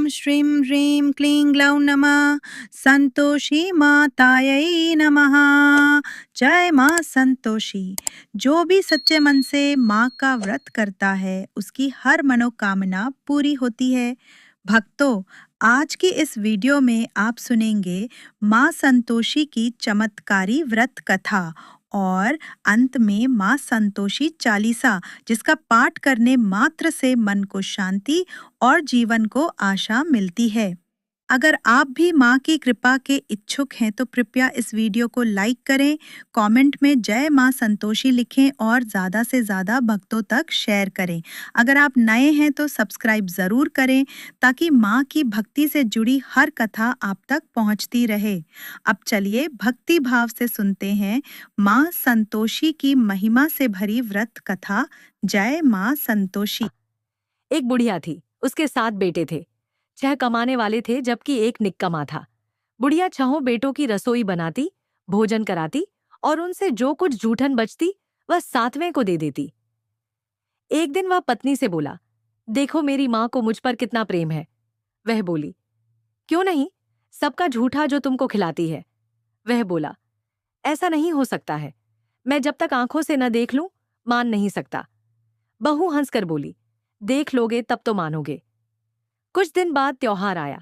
श्रीं ह्रीं क्लीं ग्लौं नमः संतोषी मातायै नमः। जय माँ संतोषी। जो भी सच्चे मन से माँ का व्रत करता है उसकी हर मनोकामना पूरी होती है। भक्तों, आज की इस वीडियो में आप सुनेंगे माँ संतोषी की चमत्कारी व्रत कथा और अंत में माँ संतोषी चालीसा, जिसका पाठ करने मात्र से मन को शांति और जीवन को आशा मिलती है। अगर आप भी माँ की कृपा के इच्छुक हैं तो कृपया इस वीडियो को लाइक करें, कमेंट में जय माँ संतोषी लिखें और ज़्यादा से ज़्यादा भक्तों तक शेयर करें। अगर आप नए हैं तो सब्सक्राइब ज़रूर करें ताकि माँ की भक्ति से जुड़ी हर कथा आप तक पहुँचती रहे। अब चलिए भक्ति भाव से सुनते हैं माँ संतोषी की महिमा से भरी व्रत कथा। जय माँ संतोषी। एक बुढ़िया थी, उसके 7 बेटे थे। 6 कमाने वाले थे जबकि एक निक्कमा था। बुढ़िया 6 बेटों की रसोई बनाती, भोजन कराती और उनसे जो कुछ जूठन बचती वह 7वें को दे देती। एक दिन वह पत्नी से बोला, देखो मेरी माँ को मुझ पर कितना प्रेम है। वह बोली, क्यों नहीं, सबका झूठा जो तुमको खिलाती है। वह बोला, ऐसा नहीं हो सकता है, मैं जब तक आंखों से न देख लूं मान नहीं सकता। बहू हंसकर बोली, देख लोगे तब तो मानोगे। कुछ दिन बाद त्योहार आया।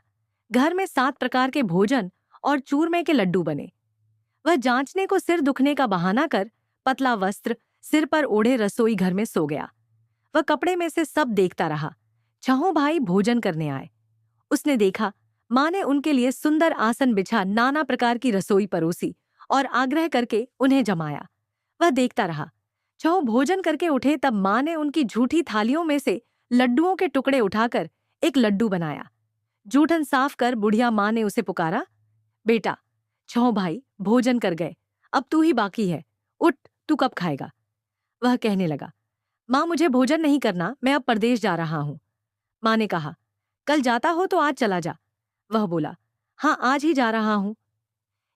घर में 7 प्रकार के भोजन और चूरमे के लड्डू बने। वह जांचने को सिर दुखने का बहाना कर पतला वस्त्र सिर पर ओढ़े रसोई घर में सो गया। वह कपड़े में से सब देखता रहा। 6 भाई भोजन करने आए। उसने देखा माँ ने उनके लिए सुंदर आसन बिछा नाना प्रकार की रसोई परोसी और आग्रह करके उन्हें जमाया। वह देखता रहा। 6 भोजन करके उठे तब माँ ने उनकी झूठी थालियों में से लड्डुओं के टुकड़े उठाकर एक लड्डू बनाया। जूठन साफ कर बुढ़िया माँ ने उसे पुकारा, बेटा 6 भाई भोजन कर गए, अब तू ही बाकी है, उठ, तू कब खाएगा। वह कहने लगा, माँ मुझे भोजन नहीं करना, मैं अब परदेश जा रहा हूँ। माँ ने कहा, कल जाता हो तो आज चला जा। वह बोला, हाँ आज ही जा रहा हूँ।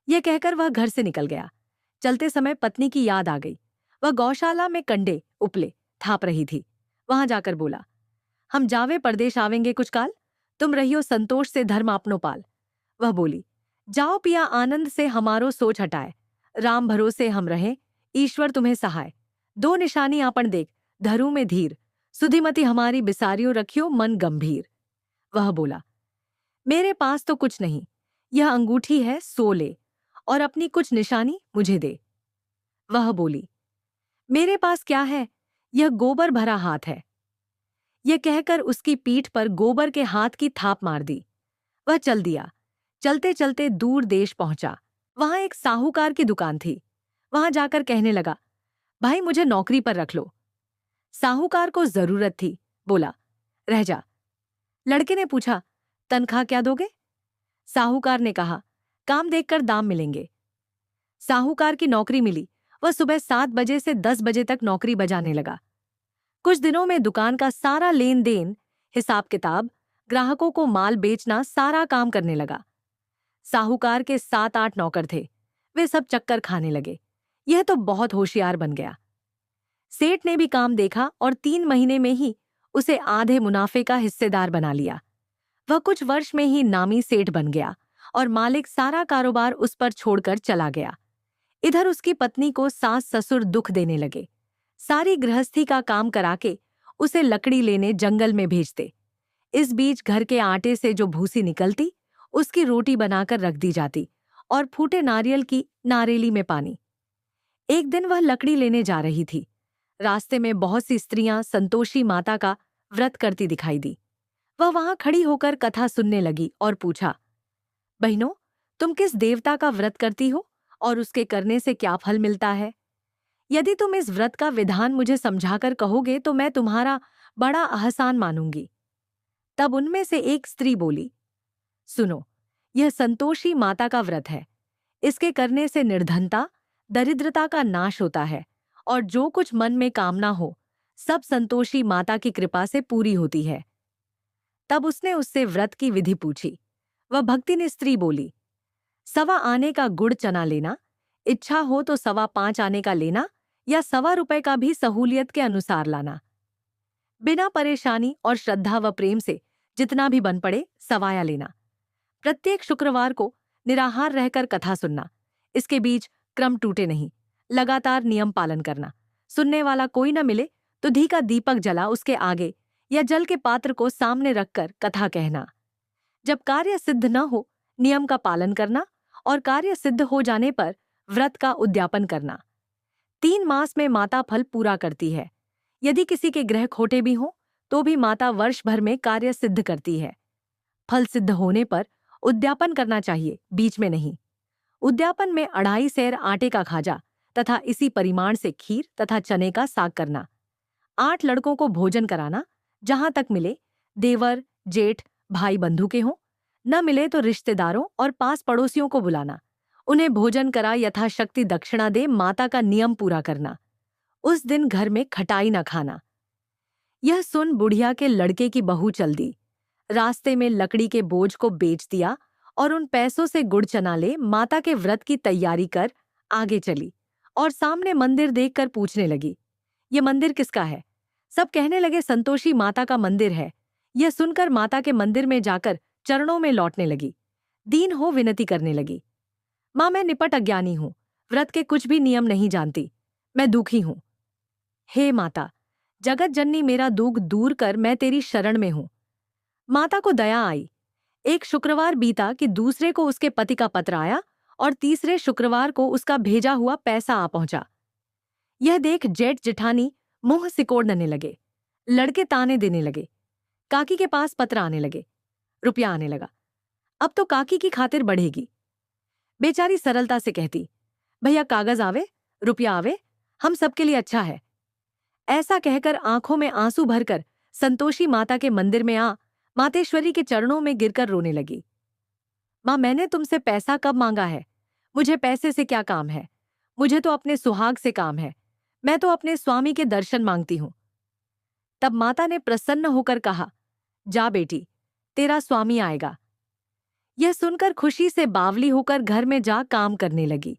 यह कहकर वह घर से निकल गया। चलते समय पत्नी की याद आ गई। वह गौशाला में कंडे उपले थाप रही थी। वहां जाकर बोला, हम जावे परदेश आवेंगे कुछ काल, तुम रहियो संतोष से धर्म आपनो पाल। वह बोली, जाओ पिया आनंद से हमारो सोच हटाए, राम भरोसे हम रहे, ईश्वर तुम्हें सहाय। 2 निशानी आपन देख, धरू में धीर, सुधिमति हमारी बिसारियों रखियो मन गंभीर। वह बोला, मेरे पास तो कुछ नहीं, यह अंगूठी है सो ले, और अपनी कुछ निशानी मुझे दे। वह बोली, मेरे पास क्या है, यह गोबर भरा हाथ है। यह कहकर उसकी पीठ पर गोबर के हाथ की थाप मार दी। वह चल दिया। चलते चलते दूर देश पहुंचा। वहां एक साहूकार की दुकान थी। वहां जाकर कहने लगा, भाई मुझे नौकरी पर रख लो। साहूकार को जरूरत थी, बोला, रह जा। लड़के ने पूछा, तनख्वाह क्या दोगे? साहूकार ने कहा, काम देखकर दाम मिलेंगे। साहूकार की नौकरी मिली। वह सुबह 7 बजे से 10 बजे तक नौकरी बजाने लगा। कुछ दिनों में दुकान का सारा लेन देन, हिसाब किताब, ग्राहकों को माल बेचना सारा काम करने लगा। साहूकार के 7-8 नौकर थे। वे सब चक्कर खाने लगे। यह तो बहुत होशियार बन गया। सेठ ने भी काम देखा और 3 महीने में ही उसे आधे मुनाफे का हिस्सेदार बना लिया। वह कुछ वर्ष में ही नामी सेठ बन गया और मालिक सारा कारोबार उस पर छोड़कर चला गया। इधर उसकी पत्नी को सास ससुर दुख देने लगे। सारी गृहस्थी का काम करा के उसे लकड़ी लेने जंगल में भेजते। इस बीच घर के आटे से जो भूसी निकलती उसकी रोटी बनाकर रख दी जाती और फूटे नारियल की नारेली में पानी। एक दिन वह लकड़ी लेने जा रही थी। रास्ते में बहुत सी स्त्रियां संतोषी माता का व्रत करती दिखाई दी। वह वहां खड़ी होकर कथा सुनने लगी और पूछा, बहनों, तुम किस देवता का व्रत करती हो और उसके करने से क्या फल मिलता है? यदि तुम इस व्रत का विधान मुझे समझाकर कहोगे तो मैं तुम्हारा बड़ा आसान मानूंगी। तब उनमें से एक स्त्री बोली, सुनो, यह संतोषी माता का व्रत है। इसके करने से निर्धनता, दरिद्रता का नाश होता है और जो कुछ मन में कामना हो सब संतोषी माता की कृपा से पूरी होती है। तब उसने उससे व्रत की विधि पूछी। वह भक्तिनी स्त्री बोली, 1.25 आने का गुड़ चना लेना, इच्छा हो तो 5.25 आने का लेना या 1.25 रुपए का भी सहूलियत के अनुसार लाना। बिना परेशानी और श्रद्धा व प्रेम से जितना भी बन पड़े सवाया लेना। प्रत्येक शुक्रवार को निराहार रहकर कथा सुनना। इसके बीच क्रम टूटे नहीं, लगातार नियम पालन करना। सुनने वाला कोई न मिले तो घी का दीपक जला उसके आगे या जल के पात्र को सामने रखकर कथा कहना। जब कार्य सिद्ध न हो, नियम का पालन करना और कार्य सिद्ध हो जाने पर व्रत का उद्यापन करना। 3 मास में माता फल पूरा करती है। यदि किसी के ग्रह खोटे भी हों तो भी माता वर्ष भर में कार्य सिद्ध करती है। फल सिद्ध होने पर उद्यापन करना चाहिए, बीच में नहीं। उद्यापन में 2.5 सेर आटे का खाजा तथा इसी परिमाण से खीर तथा चने का साग करना। 8 लड़कों को भोजन कराना, जहां तक मिले देवर, जेठ, भाई बंधु के हों, न मिले तो रिश्तेदारों और पास पड़ोसियों को बुलाना। उन्हें भोजन करा यथाशक्ति दक्षिणा दे माता का नियम पूरा करना। उस दिन घर में खटाई न खाना। यह सुन बुढ़िया के लड़के की बहू चल दी। रास्ते में लकड़ी के बोझ को बेच दिया और उन पैसों से गुड़ चना ले माता के व्रत की तैयारी कर आगे चली और सामने मंदिर देखकर पूछने लगी, ये मंदिर किसका है? सब कहने लगे संतोषी माता का मंदिर है। यह सुनकर माता के मंदिर में जाकर चरणों में लौटने लगी। दीन हो विनती करने लगी, माँ मैं निपट अज्ञानी हूँ, व्रत के कुछ भी नियम नहीं जानती, मैं दुखी हूँ। हे माता, जगत जननी मेरा दुख दूर कर, मैं तेरी शरण में हूँ। माता को दया आई। एक शुक्रवार बीता कि दूसरे को उसके पति का पत्र आया और तीसरे शुक्रवार को उसका भेजा हुआ पैसा आ पहुंचा। यह देख जेठ जेठानी मुंह सिकोड़ने लगे, लड़के ताने देने लगे। काकी के पास पत्र आने लगे, रुपया आने लगा। अब तो काकी की खातिर बढ़ेगी। बेचारी सरलता से कहती, भैया कागज आवे, रुपया आवे, हम सबके लिए अच्छा है। ऐसा कहकर आंखों में आंसू भरकर संतोषी माता के मंदिर में आ मातेश्वरी के चरणों में गिरकर रोने लगी। माँ मैंने तुमसे पैसा कब मांगा है? मुझे पैसे से क्या काम है? मुझे तो अपने सुहाग से काम है। मैं तो अपने स्वामी के दर्शन मांगती हूँ। तब माता ने प्रसन्न होकर कहा, जा बेटी, तेरा स्वामी आएगा। यह सुनकर खुशी से बावली होकर घर में जा काम करने लगी।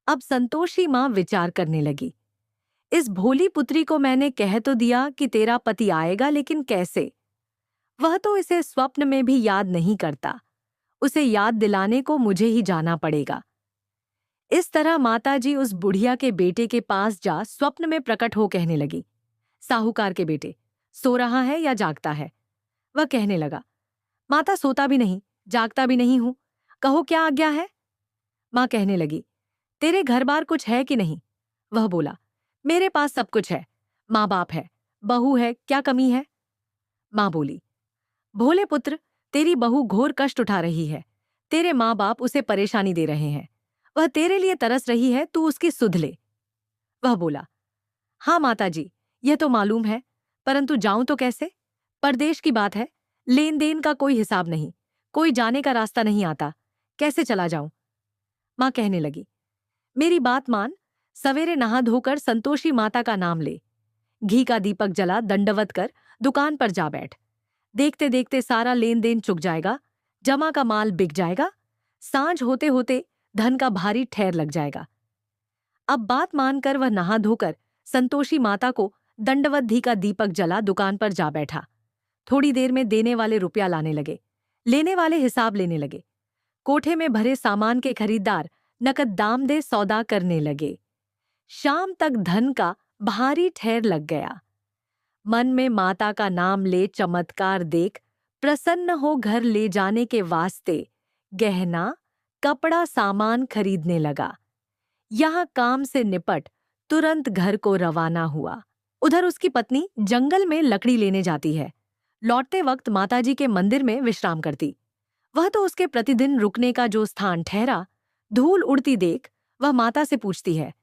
अब संतोषी माँ विचार करने लगी, इस भोली पुत्री को मैंने कह तो दिया कि तेरा पति आएगा, लेकिन कैसे? वह तो इसे स्वप्न में भी याद नहीं करता। उसे याद दिलाने को मुझे ही जाना पड़ेगा। इस तरह माताजी उस बुढ़िया के बेटे के पास जा स्वप्न में प्रकट हो कहने लगी, साहूकार के बेटे, सो रहा है या जागता है? वह कहने लगा, माता सोता भी नहीं, जागता भी नहीं हूं, कहो क्या आज्ञा है? माँ कहने लगी, तेरे घर बार कुछ है कि नहीं? वह बोला, मेरे पास सब कुछ है, माँ बाप है, बहू है, क्या कमी है? माँ बोली, भोले पुत्र, तेरी बहू घोर कष्ट उठा रही है। तेरे माँ बाप उसे परेशानी दे रहे हैं। वह तेरे लिए तरस रही है, तू उसकी सुध ले। वह बोला, हाँ माताजी, यह तो मालूम है, परंतु जाऊं तो कैसे? परदेश की बात है, लेन देन का कोई हिसाब नहीं, कोई जाने का रास्ता नहीं आता, कैसे चला जाऊं? माँ कहने लगी, मेरी बात मान, सवेरे नहा धोकर संतोषी माता का नाम ले, घी का दीपक जला दंडवत कर दुकान पर जा बैठ। देखते देखते सारा लेन देन चुक जाएगा, जमा का माल बिक जाएगा, सांझ होते होते धन का भारी ठहर लग जाएगा। अब बात मानकर वह नहा धोकर संतोषी माता को दंडवत घी का दीपक जला दुकान पर जा बैठा। थोड़ी देर में देने वाले रुपया लाने लगे, लेने वाले हिसाब लेने लगे। कोठे में भरे सामान के खरीदार नकद दाम दे सौदा करने लगे। शाम तक धन का भारी ठहर लग गया। मन में माता का नाम ले चमत्कार देख प्रसन्न हो घर ले जाने के वास्ते गहना, कपड़ा सामान खरीदने लगा। यहाँ काम से निपट तुरंत घर को रवाना हुआ। उधर उसकी पत्नी जंगल में लकड़ी लेने जाती है। लौटते वक्त माताजी के मंदिर में विश्राम करती। वह तो उसके प्रतिदिन रुकने का जो स्थान ठहरा, धूल उड़ती देख वह माता से पूछती है,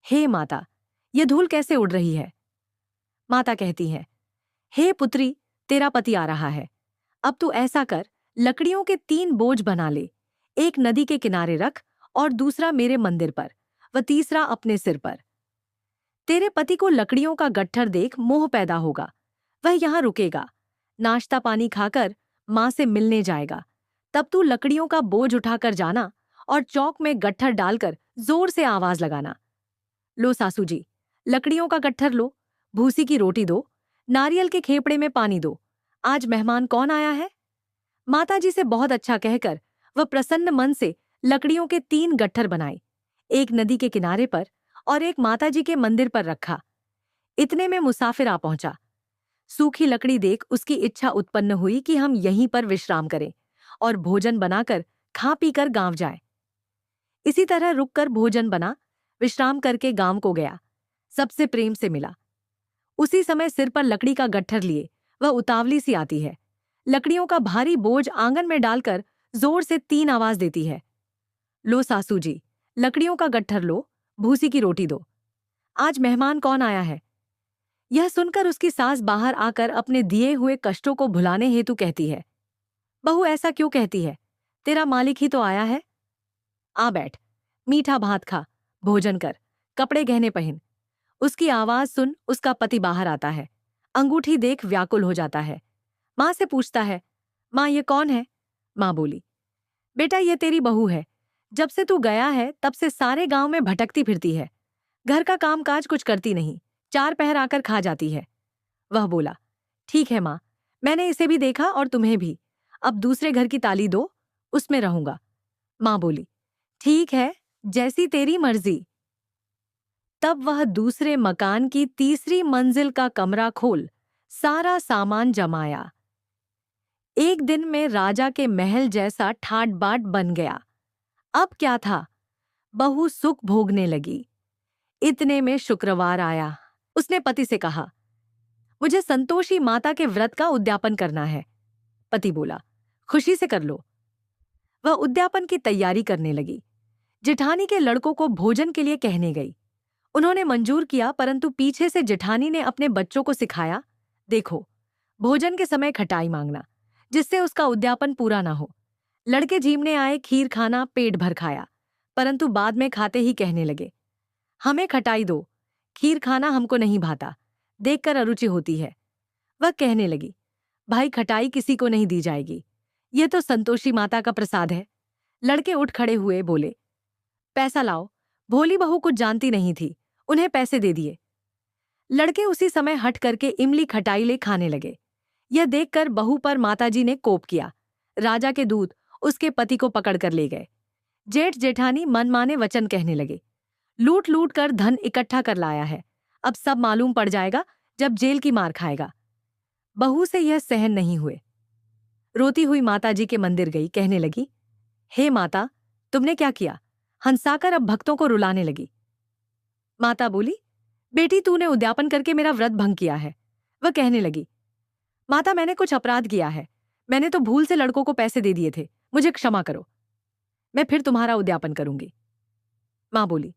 हे माता, यह धूल कैसे उड़ रही है? माता कहती है, हे पुत्री, तेरा पति आ रहा है। अब तू ऐसा कर, लकड़ियों के 3 बोझ बना ले, एक नदी के किनारे रख और दूसरा मेरे मंदिर पर व तीसरा अपने सिर पर। तेरे पति को लकड़ियों का गट्ठर देख मोह पैदा होगा, वह यहाँ रुकेगा, नाश्ता पानी खाकर माँ से मिलने जाएगा। तब तू लकड़ियों का बोझ उठाकर जाना और चौक में गट्ठर डालकर जोर से आवाज लगाना, लो सासू जी, लकड़ियों का गट्ठर लो, भूसी की रोटी दो, नारियल के खेपड़े में पानी दो, आज मेहमान कौन आया है? माताजी से बहुत अच्छा कहकर वह प्रसन्न मन से लकड़ियों के 3 गट्ठर बनाए, एक नदी के किनारे पर और एक माताजी के मंदिर पर रखा। इतने में मुसाफिर आ पहुंचा। सूखी लकड़ी देख उसकी इच्छा उत्पन्न हुई कि हम यहीं पर विश्राम करें और भोजन बनाकर खा पीकर गांव जाए। इसी तरह रुककर भोजन बना, विश्राम करके गांव को गया, सबसे प्रेम से मिला। उसी समय सिर पर लकड़ी का गट्ठर लिए वह उतावली सी आती है, लकड़ियों का भारी बोझ आंगन में डालकर जोर से 3 आवाज देती है, लो सासू जी, लकड़ियों का गट्ठर लो, भूसी की रोटी दो। आज मेहमान कौन आया है? यह सुनकर उसकी सास बाहर आकर अपने दिए हुए कष्टों को भुलाने हेतु कहती है, बहू ऐसा क्यों कहती है? तेरा मालिक ही तो आया है। आ बैठ, मीठा भात खा, भोजन कर, कपड़े गहने पहन। उसकी आवाज सुन उसका पति बाहर आता है, अंगूठी देख व्याकुल हो जाता है। माँ से पूछता है, माँ ये कौन है? माँ बोली, बेटा ये तेरी बहू है। जब से तू गया है तब से सारे गांव में भटकती फिरती है, घर का काम काज कुछ करती नहीं, 4 पहर आकर खा जाती है। वह बोला, ठीक है माँ, मैंने इसे भी देखा और तुम्हें भी। अब दूसरे घर की ताली दो, उसमें रहूंगा। माँ बोली, ठीक है, जैसी तेरी मर्जी। तब वह दूसरे मकान की तीसरी मंजिल का कमरा खोल सारा सामान जमाया। एक दिन में राजा के महल जैसा ठाट बाट बन गया। अब क्या था, बहू सुख भोगने लगी। इतने में शुक्रवार आया। उसने पति से कहा, मुझे संतोषी माता के व्रत का उद्यापन करना है। पति बोला, खुशी से कर लो। वह उद्यापन की तैयारी करने लगी। जेठानी के लड़कों को भोजन के लिए कहने गई। उन्होंने मंजूर किया, परंतु पीछे से जेठानी ने अपने बच्चों को सिखाया, देखो, भोजन के समय खटाई मांगना, जिससे उसका उद्यापन पूरा ना हो। लड़के झीमने आए, खीर खाना, पेट भर खाया, परंतु बाद में खाते ही कहने लगे, हमें खटाई दो, खीर खाना हमको नहीं भाता, देखकर अरुचि होती है। वह कहने लगी, भाई खटाई किसी को नहीं दी जाएगी, ये तो संतोषी माता का प्रसाद है। लड़के उठ खड़े हुए, बोले, पैसा लाओ। भोली बहू कुछ जानती नहीं थी, उन्हें पैसे दे दिए। लड़के उसी समय हट करके इमली खटाई ले खाने लगे। यह देखकर बहू पर माताजी ने कोप किया। राजा के दूत उसके पति को पकड़ कर ले गए। जेठ जेठानी मनमाने वचन कहने लगे, लूट लूट कर धन इकट्ठा कर लाया है, अब सब मालूम पड़ जाएगा जब जेल की मार खाएगा। बहू से यह सहन नहीं हुए। रोती हुई माताजी के मंदिर गई, कहने लगी, हे माता, तुमने क्या किया? हंसाकर अब भक्तों को रुलाने लगी। माता बोली, बेटी तूने उद्यापन करके मेरा व्रत भंग किया है। वह कहने लगी, माता मैंने कुछ अपराध किया है, मैंने तो भूल से लड़कों को पैसे दे दिए थे, मुझे क्षमा करो, मैं फिर तुम्हारा उद्यापन करूंगी। माँ बोली,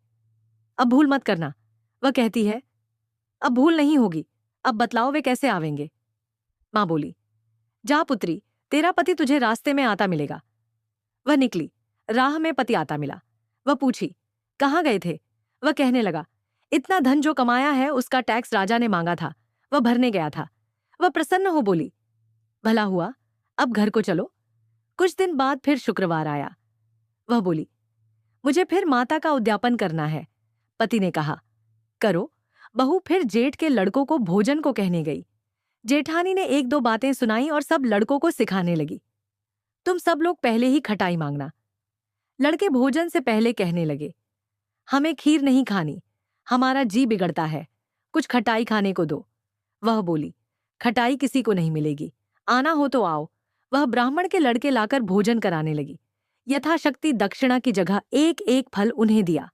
अब भूल मत करना। वह कहती है, अब भूल नहीं होगी, अब बतलाओ वे कैसे आवेंगे। माँ बोली, जा पुत्री, तेरा पति तुझे रास्ते में आता मिलेगा। वह निकली, राह में पति आता मिला। वह पूछी, कहाँ गए थे? वह कहने लगा, इतना धन जो कमाया है उसका टैक्स राजा ने मांगा था, वह भरने गया था। वह प्रसन्न हो बोली, भला हुआ, अब घर को चलो। कुछ दिन बाद फिर शुक्रवार आया। वह बोली, मुझे फिर माता का उद्यापन करना है। पति ने कहा, करो। बहू फिर जेठ के लड़कों को भोजन को कहने गई। जेठानी ने 1-2 बातें सुनाई और सब लड़कों को सिखाने लगी, तुम सब लोग पहले ही खटाई मांगना। लड़के भोजन से पहले कहने लगे, हमें खीर नहीं खानी, हमारा जी बिगड़ता है, कुछ खटाई खाने को दो। वह बोली, खटाई किसी को नहीं मिलेगी, आना हो तो आओ। वह ब्राह्मण के लड़के लाकर भोजन कराने लगी। यथाशक्ति दक्षिणा की जगह 1-1 फल उन्हें दिया।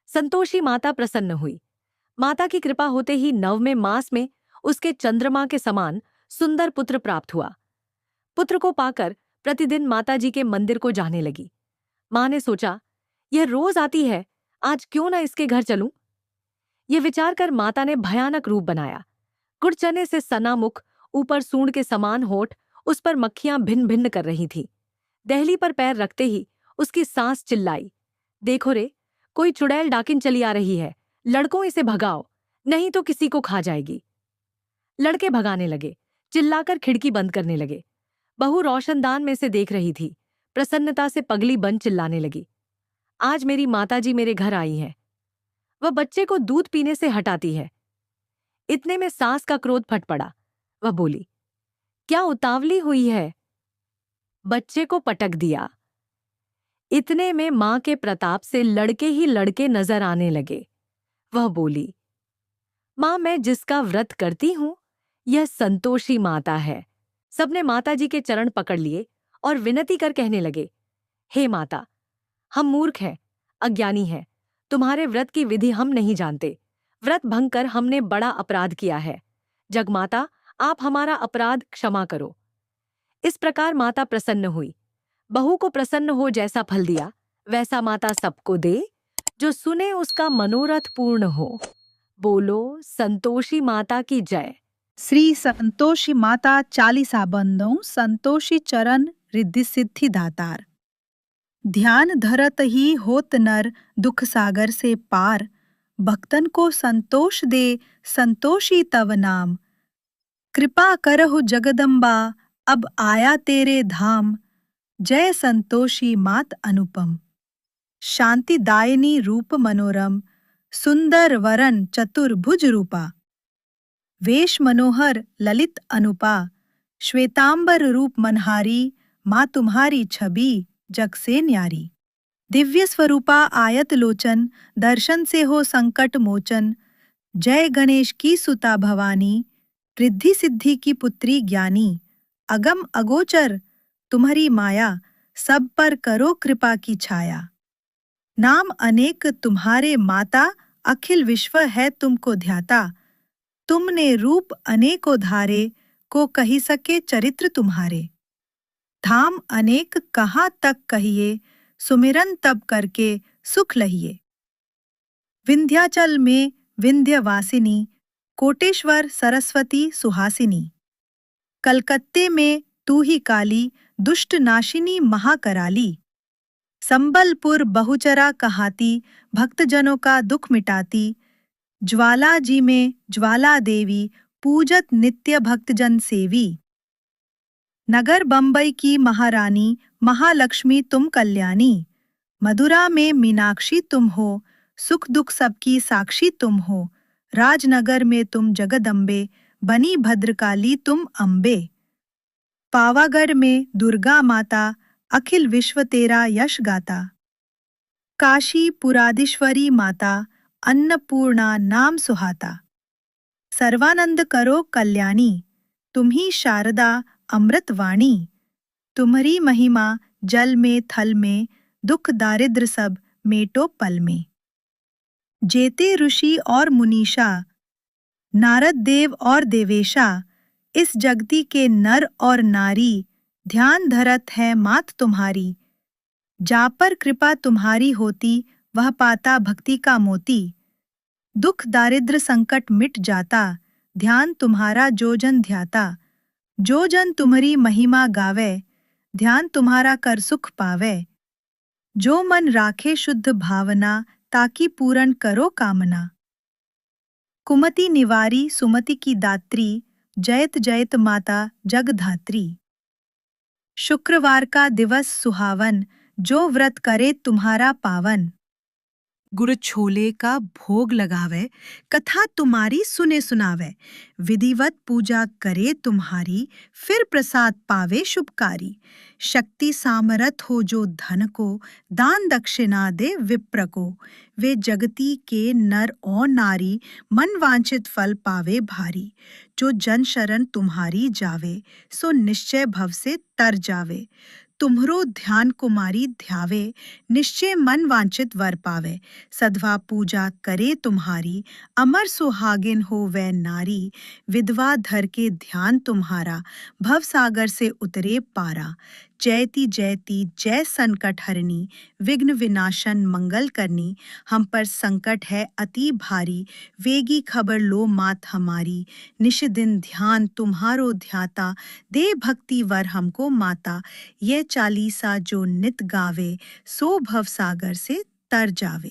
संतोषी माता प्रसन्न हुई। माता की कृपा होते ही 9वें मास में उसके चंद्रमा के समान सुंदर पुत्र प्राप्त हुआ। पुत्र को पाकर प्रतिदिन माताजी के मंदिर को जाने लगी। माँ ने सोचा, यह रोज आती है, आज क्यों ना इसके घर चलूं? ये विचार कर माता ने भयानक रूप बनाया। गुड़चने से सना मुख, ऊपर सूंड के समान होठ, उस पर मक्खियां भिन्न भिन्न कर रही थीं। दहली पर पैर रखते ही उसकी सांस चिल्लाई, देखो रे, कोई चुड़ैल डाकिन चली आ रही है, लड़कों इसे भगाओ, नहीं तो किसी को खा जाएगी। लड़के भगाने लगे, चिल्लाकर खिड़की बंद करने लगे। बहू रोशनदान में से देख रही थी, प्रसन्नता से पगली बन चिल्लाने लगी, आज मेरी माताजी मेरे घर आई है। वह बच्चे को दूध पीने से हटाती है। इतने में सास का क्रोध फट पड़ा। वह बोली, क्या उतावली हुई है? बच्चे को पटक दिया। इतने में मां के प्रताप से लड़के ही लड़के नजर आने लगे। वह बोली, मां, मैं जिसका व्रत करती हूं यह संतोषी माता है। सबने माताजी के चरण पकड़ लिए और विनती कर कहने लगे, हे माता, हम मूर्ख हैं, अज्ञानी हैं। तुम्हारे व्रत की विधि हम नहीं जानते। व्रत भंग कर हमने बड़ा अपराध किया है। जगमाता, आप हमारा अपराध क्षमा करो। इस प्रकार माता प्रसन्न हुई। बहू को प्रसन्न हो जैसा फल दिया वैसा माता सबको दे, जो सुने उसका मनोरथ पूर्ण हो। बोलो संतोषी माता की जय। श्री संतोषी माता चालीसा बंदों संतोषी चरण रिद्धि सिद्धि दातार। ध्यान धरत ही होत नर दुख सागर से पार। भक्तन को संतोष दे संतोषी तव नाम। कृपा करहु जगदम्बा अब आया तेरे धाम। जय संतोषी मात अनुपम। शांति दायिनी रूप मनोरम। सुंदर वरन चतुर्भुज रूपा। वेश मनोहर ललित अनुपा। श्वेतांबर रूप मनहारी। माँ तुम्हारी छवि जग से न्यारी। दिव्य स्वरूपा आयत लोचन। दर्शन से हो संकट मोचन। जय गणेश की सुता भवानी। रिद्धि सिद्धि की पुत्री ज्ञानी। अगम अगोचर तुम्हारी माया। सब पर करो कृपा की छाया। नाम अनेक तुम्हारे माता। अखिल विश्व है तुमको ध्याता। तुमने रूप अनेको धारे। को कही सके चरित्र तुम्हारे। धाम अनेक कहाँ तक कहिए। सुमिरन तब करके सुख लहिए। विंध्याचल में विंध्यवासिनी। कोटेश्वर सरस्वती सुहासिनी। कलकत्ते में तू ही काली। दुष्ट नाशिनी महाकराली। संबलपुर बहुचरा कहाती। भक्तजनों का दुख मिटाती। ज्वाला जी में ज्वाला देवी। पूजत नित्य भक्तजन सेवी। नगर बंबई की महारानी। महालक्ष्मी तुम कल्याणी। मधुरा में मीनाक्षी तुम हो। सुख दुख सबकी साक्षी तुम हो। राजनगर में तुम जगदम्बे। बनी भद्रकाली तुम अम्बे। पावागढ़ में दुर्गा माता। अखिल विश्व तेरा यश गाता। काशी पुराधीश्वरी माता। अन्नपूर्णा नाम सुहाता। सर्वानंद करो कल्याणी। तुम्ही शारदा अमृतवाणी। तुम्हारी महिमा जल में थल में। दुख दारिद्र सब मेटो पल में। जेते ऋषि और मुनीषा। नारद देव और देवेशा। इस जगती के नर और नारी। ध्यान धरत है मात तुम्हारी। जा पर कृपा तुम्हारी होती। वह पाता भक्ति का मोती। दुख दारिद्र संकट मिट जाता। ध्यान तुम्हारा जो जन ध्याता। जो जन तुम्हारी महिमा गावे। ध्यान तुम्हारा कर सुख पावे। जो मन राखे शुद्ध भावना। ताकि पूर्ण करो कामना। कुमति निवारी सुमति की दात्री। जयत जयत माता जगधात्री। शुक्रवार का दिवस सुहावन। जो व्रत करे तुम्हारा पावन। गुड़ छोले का भोग लगावे। कथा तुम्हारी सुने सुनावे। विधिवत पूजा करे तुम्हारी। फिर प्रसाद पावे शुभकारी। शक्ति सामर्थ हो जो धन को। दान दक्षिणा दे विप्र को। वे जगती के नर और नारी। मन वांछित फल पावे भारी। जो जन शरण तुम्हारी जावे। सो निश्चय भव से तर जावे। तुम्हरो ध्यान कुमारी ध्यावे। निश्चय मन वांछित वर पावे। सद्भा पूजा करे तुम्हारी। अमर सुहागिन हो वै नारी। विधवा धर के ध्यान तुम्हारा। भव सागर से उतरे पारा। जयति जयति जय संकट हरनी। विघ्न विनाशन मंगल करनी। हम पर संकट है अति भारी। वेगी खबर लो मात हमारी। निश दिन ध्यान तुम्हारो ध्याता। दे भक्ति वर हमको माता। ये चालीसा जो नित गावे। सो भव सागर से तर जावे।